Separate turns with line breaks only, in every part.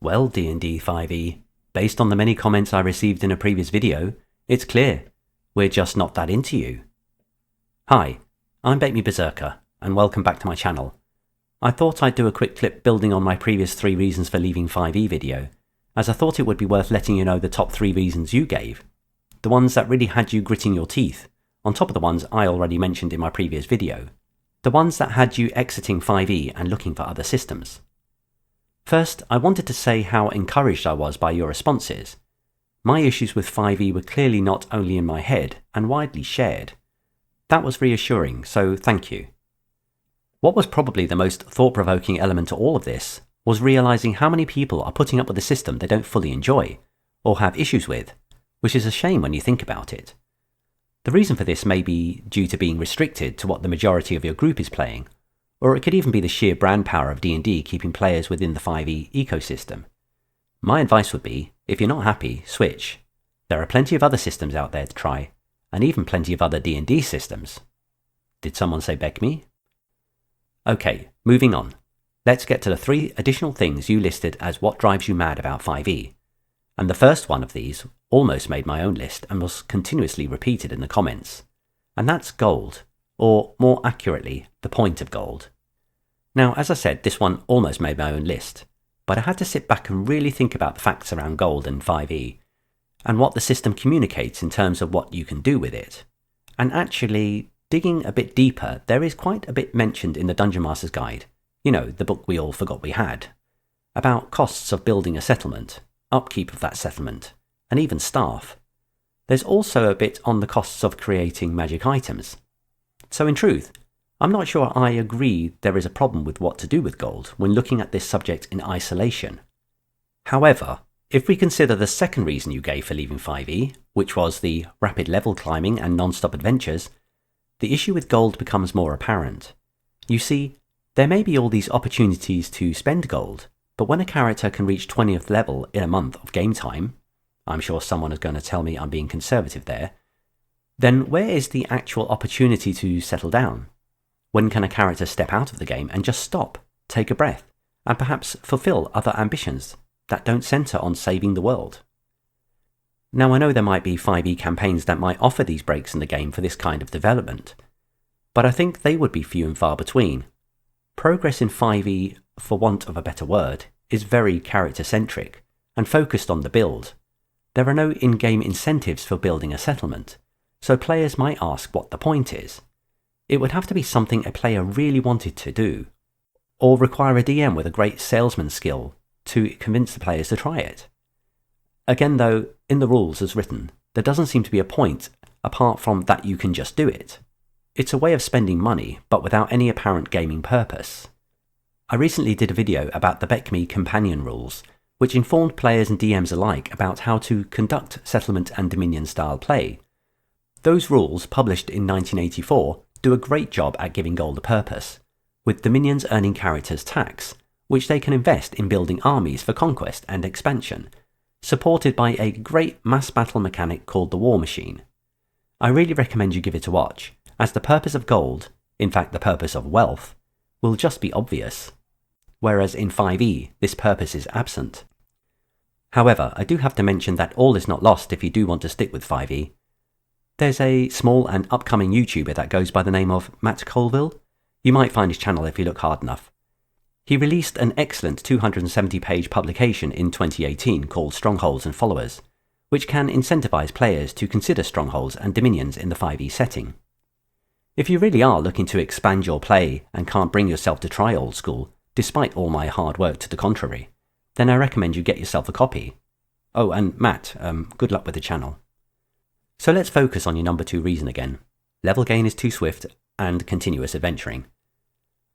Well, D&D 5e, based on the many comments I received in a previous video, it's clear, we're just not that into you. Hi, I'm BECMI Berserker, and welcome back to my channel. I thought I'd do a quick clip building on my previous 3 reasons for leaving 5e video, as I thought it would be worth letting you know the top 3 reasons you gave, the ones that really had you gritting your teeth, on top of the ones I already mentioned in my previous video, the ones that had you exiting 5e and looking for other systems. First, I wanted to say how encouraged I was by your responses. My issues with 5e were clearly not only in my head and widely shared. That was reassuring, so thank you. What was probably the most thought-provoking element to all of this was realising how many people are putting up with a system they don't fully enjoy, or have issues with, which is a shame when you think about it. The reason for this may be due to being restricted to what the majority of your group is playing, or it could even be the sheer brand power of D&D keeping players within the 5e ecosystem. My advice would be, if you're not happy, switch. There are plenty of other systems out there to try, and even plenty of other D&D systems. Did someone say BECMI? Okay, moving on. Let's get to the 3 additional things you listed as what drives you mad about 5e. And the first one of these almost made my own list and was continuously repeated in the comments. And that's gold, or more accurately, the point of gold. Now, as I said, this one almost made my own list, but I had to sit back and really think about the facts around gold and 5e, and what the system communicates in terms of what you can do with it. And actually, digging a bit deeper, there is quite a bit mentioned in the Dungeon Master's Guide, you know, the book we all forgot we had, about costs of building a settlement, upkeep of that settlement, and even staff. There's also a bit on the costs of creating magic items. So in truth, I'm not sure I agree there is a problem with what to do with gold when looking at this subject in isolation. However, if we consider the second reason you gave for leaving 5e, which was the rapid level climbing and non-stop adventures, the issue with gold becomes more apparent. You see, there may be all these opportunities to spend gold, but when a character can reach 20th level in a month of game time, I'm sure someone is going to tell me I'm being conservative there, then where is the actual opportunity to settle down? When can a character step out of the game and just stop, take a breath, and perhaps fulfill other ambitions that don't centre on saving the world? Now I know there might be 5e campaigns that might offer these breaks in the game for this kind of development, but I think they would be few and far between. Progress in 5e, for want of a better word, is very character-centric and focused on the build. There are no in-game incentives for building a settlement, so players might ask what the point is. It would have to be something a player really wanted to do, or require a DM with a great salesman skill to convince the players to try it. Again though, in the rules as written, there doesn't seem to be a point apart from that you can just do it. It's a way of spending money, but without any apparent gaming purpose. I recently did a video about the BECMI companion rules, which informed players and DMs alike about how to conduct settlement and dominion style play. Those rules, published in 1984, do a great job at giving gold a purpose, with dominions earning characters tax, which they can invest in building armies for conquest and expansion, supported by a great mass battle mechanic called the War Machine. I really recommend you give it a watch, as the purpose of gold, in fact the purpose of wealth, will just be obvious, whereas in 5e this purpose is absent. However, I do have to mention that all is not lost if you do want to stick with 5e. There's a small and upcoming YouTuber that goes by the name of Matt Colville. You might find his channel if you look hard enough. He released an excellent 270-page publication in 2018 called Strongholds and Followers, which can incentivize players to consider strongholds and dominions in the 5e setting. If you really are looking to expand your play and can't bring yourself to try old school, despite all my hard work to the contrary, then I recommend you get yourself a copy. Oh, and Matt, good luck with the channel. So let's focus on your number 2 reason again. Level gain is too swift and continuous adventuring.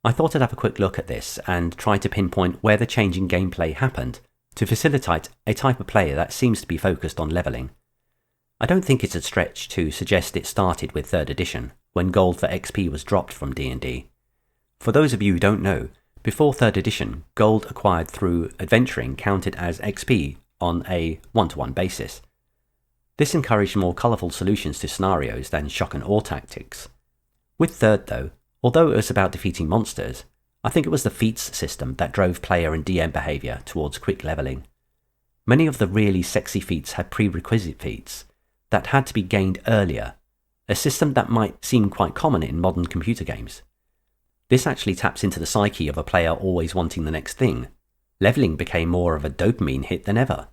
I thought I'd have a quick look at this and try to pinpoint where the change in gameplay happened to facilitate a type of player that seems to be focused on leveling. I don't think it's a stretch to suggest it started with 3rd edition, when gold for XP was dropped from D&D. For those of you who don't know, before 3rd edition, gold acquired through adventuring counted as XP on a 1-to-1 basis. This encouraged more colourful solutions to scenarios than shock and awe tactics. With 3rd though, although it was about defeating monsters, I think it was the feats system that drove player and DM behaviour towards quick levelling. Many of the really sexy feats had prerequisite feats that had to be gained earlier, a system that might seem quite common in modern computer games. This actually taps into the psyche of a player always wanting the next thing. Levelling became more of a dopamine hit than ever.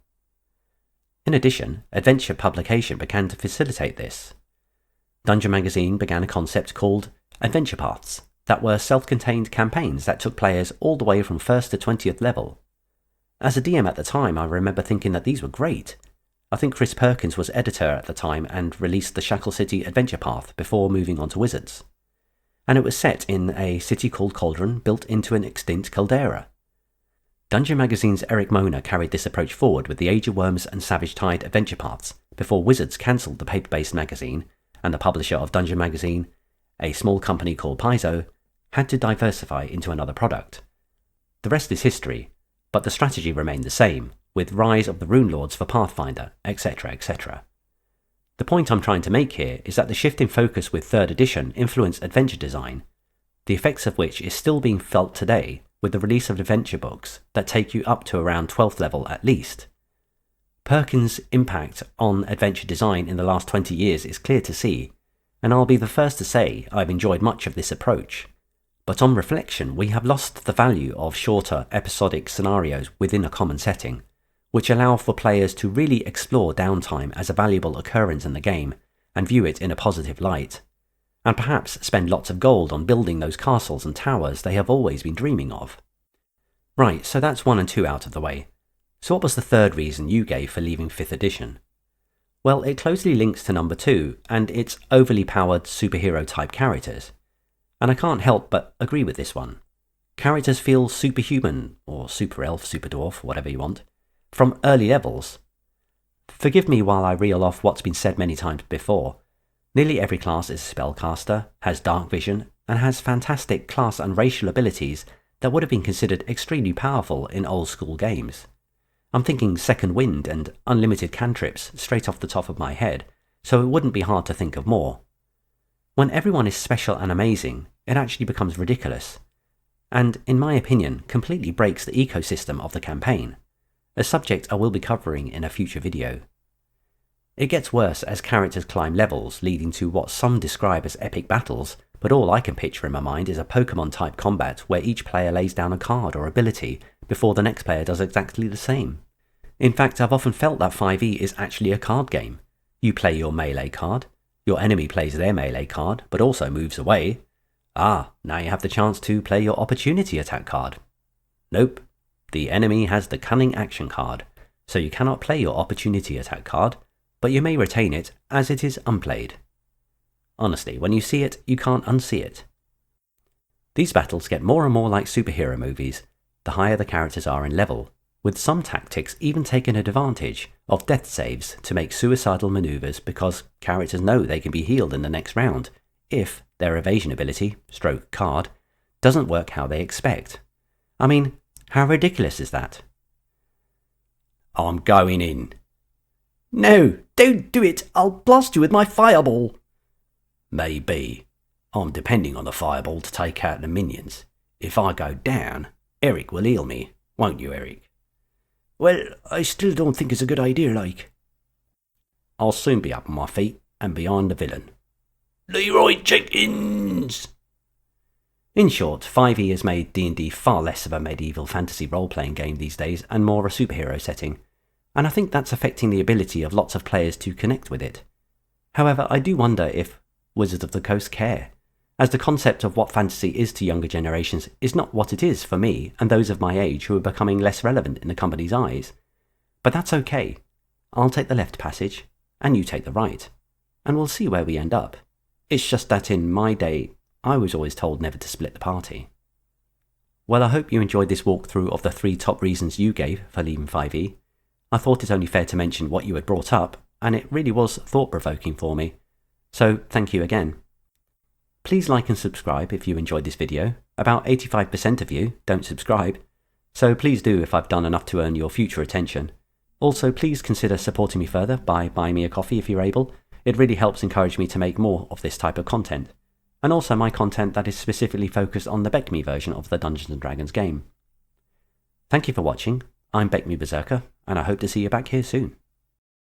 In addition, adventure publication began to facilitate this. Dungeon Magazine began a concept called adventure paths that were self-contained campaigns that took players all the way from 1st to 20th level. As a DM at the time, I remember thinking that these were great. I think Chris Perkins was editor at the time and released the Shackle City adventure path before moving on to Wizards. And it was set in a city called Cauldron built into an extinct caldera. Dungeon Magazine's Eric Mona carried this approach forward with the Age of Worms and Savage Tide adventure paths before Wizards cancelled the paper-based magazine, and the publisher of Dungeon Magazine, a small company called Paizo, had to diversify into another product. The rest is history, but the strategy remained the same, with rise of the Rune Lords for Pathfinder, etc., etc. The point I'm trying to make here is that the shift in focus with 3rd edition influenced adventure design, the effects of which is still being felt today with the release of adventure books that take you up to around 12th level at least. Perkins' impact on adventure design in the last 20 years is clear to see, and I'll be the first to say I've enjoyed much of this approach. But on reflection, we have lost the value of shorter, episodic scenarios within a common setting, which allow for players to really explore downtime as a valuable occurrence in the game and view it in a positive light, and perhaps spend lots of gold on building those castles and towers they have always been dreaming of. Right, so that's 1 and 2 out of the way. So what was the 3rd reason you gave for leaving 5th edition? Well, it closely links to number 2 and its overly powered superhero type characters. And I can't help but agree with this one. Characters feel superhuman, or super elf, super dwarf, whatever you want, from early levels. Forgive me while I reel off what's been said many times before. Nearly every class is a spellcaster, has dark vision, and has fantastic class and racial abilities that would have been considered extremely powerful in old school games. I'm thinking Second Wind and unlimited cantrips straight off the top of my head, so it wouldn't be hard to think of more. When everyone is special and amazing, it actually becomes ridiculous, and, in my opinion, completely breaks the ecosystem of the campaign, a subject I will be covering in a future video. It gets worse as characters climb levels, leading to what some describe as epic battles, but all I can picture in my mind is a Pokemon-type combat where each player lays down a card or ability before the next player does exactly the same. In fact, I've often felt that 5e is actually a card game. You play your melee card, your enemy plays their melee card, but also moves away. Now you have the chance to play your opportunity attack card. Nope, the enemy has the cunning action card, so you cannot play your opportunity attack card, but you may retain it as it is unplayed. Honestly, when you see it, you can't unsee it. These battles get more and more like superhero movies, the higher the characters are in level, with some tactics even taking advantage of death saves to make suicidal maneuvers because characters know they can be healed in the next round if their evasion ability, stroke card, doesn't work how they expect. I mean, how ridiculous is that? I'm going in. No, don't do it. I'll blast you with my fireball. Maybe. I'm depending on the fireball to take out the minions. If I go down, Eric will heal me. Won't you, Eric? Well, I still don't think it's a good idea, like. I'll soon be up on my feet and behind the villain. Leroy Jenkins! In short, 5e has made D&D far less of a medieval fantasy role-playing game these days and more a superhero setting, and I think that's affecting the ability of lots of players to connect with it. However, I do wonder if Wizards of the Coast care, as the concept of what fantasy is to younger generations is not what it is for me and those of my age who are becoming less relevant in the company's eyes. But that's okay. I'll take the left passage, and you take the right, and we'll see where we end up. It's just that in my day, I was always told never to split the party. Well, I hope you enjoyed this walkthrough of the 3 top reasons you gave for leaving 5e. I thought it only fair to mention what you had brought up, and it really was thought-provoking for me. So, thank you again. Please like and subscribe if you enjoyed this video. About 85% of you don't subscribe, so please do if I've done enough to earn your future attention. Also, please consider supporting me further by buying me a coffee if you're able. It really helps encourage me to make more of this type of content. and also my content that is specifically focused on the BECMI version of the Dungeons & Dragons game. Thank you for watching. I'm BECMI Berserker, and I hope to see you back here soon.